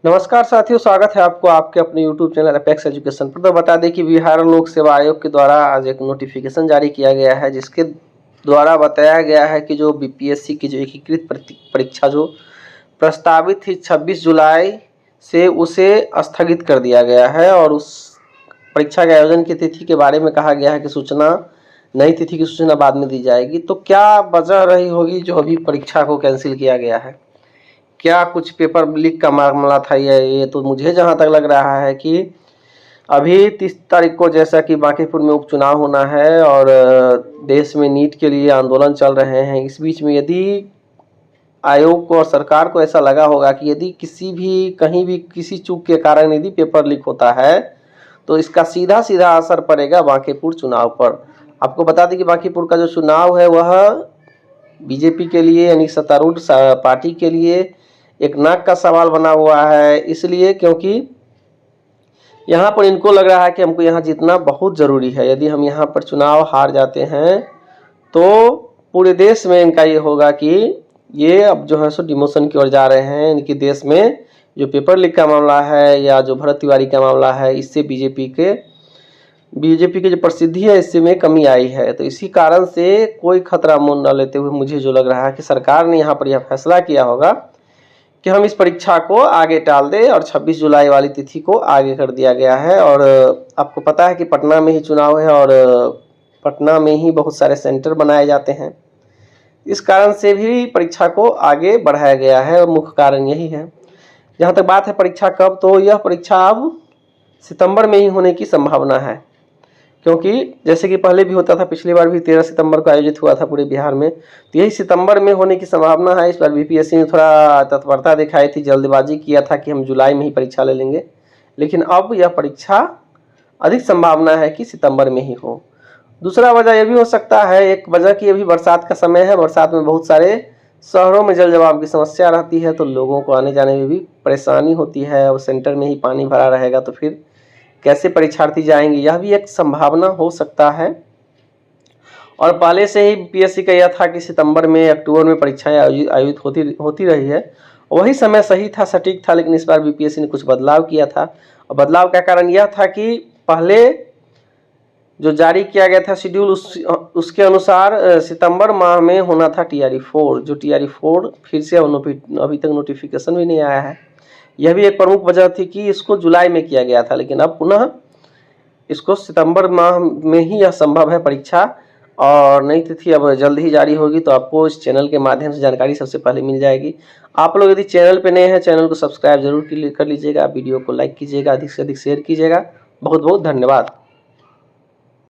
नमस्कार साथियों, स्वागत है आपको आपके अपने YouTube चैनल अपेक्स एजुकेशन पर। तो बता दें कि बिहार लोक सेवा आयोग के द्वारा आज एक नोटिफिकेशन जारी किया गया है, जिसके द्वारा बताया गया है कि जो बीपीएससी की जो एकीकृत परीक्षा जो प्रस्तावित थी 26 जुलाई से, उसे स्थगित कर दिया गया है। और उस परीक्षा के आयोजन की तिथि के बारे में कहा गया है कि नई तिथि की सूचना बाद में दी जाएगी। तो क्या वजह रही होगी जो अभी परीक्षा को कैंसिल किया गया है? क्या कुछ पेपर लीक का मामला था? ये तो मुझे जहां तक लग रहा है कि अभी 30 तारीख को, जैसा कि बांकीपुर में उपचुनाव होना है और देश में नीट के लिए आंदोलन चल रहे हैं, इस बीच में यदि आयोग को और सरकार को ऐसा लगा होगा कि यदि कहीं भी किसी चूक के कारण यदि पेपर लीक होता है तो इसका सीधा सीधा असर पड़ेगा बांकीपुर चुनाव पर। आपको बता दें कि बांकीपुर का जो चुनाव है वह बीजेपी के लिए, यानी सत्तारूढ़ पार्टी के लिए एक नाक का सवाल बना हुआ है। इसलिए क्योंकि यहाँ पर इनको लग रहा है कि हमको यहाँ जीतना बहुत ज़रूरी है। यदि हम यहाँ पर चुनाव हार जाते हैं तो पूरे देश में इनका ये होगा कि ये अब जो है सो डिमोशन की ओर जा रहे हैं। इनकी देश में जो पेपर लीक का मामला है या जो भरत तिवारी का मामला है, इससे बीजेपी की जो प्रसिद्धि है इससे में कमी आई है। तो इसी कारण से कोई खतरा मोल न लेते हुए मुझे जो लग रहा है कि सरकार ने यहाँ पर यह फैसला किया होगा कि हम इस परीक्षा को आगे टाल दें, और 26 जुलाई वाली तिथि को आगे कर दिया गया है। और आपको पता है कि पटना में ही चुनाव है और पटना में ही बहुत सारे सेंटर बनाए जाते हैं। इस कारण से भी परीक्षा को आगे बढ़ाया गया है और मुख्य कारण यही है। जहाँ तक बात है परीक्षा कब, तो यह परीक्षा अब सितंबर में ही होने की संभावना है, क्योंकि जैसे कि पहले भी होता था, पिछली बार भी 13 सितंबर को आयोजित हुआ था पूरे बिहार में, तो यही सितंबर में होने की संभावना है। इस बार बीपीएससी ने थोड़ा तत्परता दिखाई थी, जल्दबाजी किया था कि हम जुलाई में ही परीक्षा ले लेंगे, लेकिन अब यह परीक्षा अधिक संभावना है कि सितंबर में ही हो। दूसरा वजह यह भी हो सकता है, एक वजह कि अभी बरसात का समय है, बरसात में बहुत सारे शहरों में जल जमाव की समस्या रहती है, तो लोगों को आने जाने में भी परेशानी होती है। और सेंटर में ही पानी भरा रहेगा तो फिर कैसे परीक्षार्थी जाएंगे, यह भी एक संभावना हो सकता है। और पहले से ही बीपीएससी का यह था कि सितंबर में, अक्टूबर में परीक्षाएं आयोजित होती रही है, वही समय सही था, सटीक था। लेकिन इस बार बीपीएससी ने कुछ बदलाव किया था, और बदलाव का कारण यह था कि पहले जो जारी किया गया था शेड्यूल, उसके अनुसार सितंबर माह में होना था TRE 4, जो TRE 4 फिर से अभी तक नोटिफिकेशन भी नहीं आया है। यह भी एक प्रमुख वजह थी कि इसको जुलाई में किया गया था, लेकिन अब पुनः इसको सितंबर माह में ही यह संभव है परीक्षा। और नई तिथि अब जल्द ही जारी होगी, तो आपको इस चैनल के माध्यम से जानकारी सबसे पहले मिल जाएगी। आप लोग यदि चैनल पे नए हैं, चैनल को सब्सक्राइब जरूर कर लीजिएगा, वीडियो को लाइक कीजिएगा, अधिक से अधिक शेयर कीजिएगा। बहुत बहुत धन्यवाद।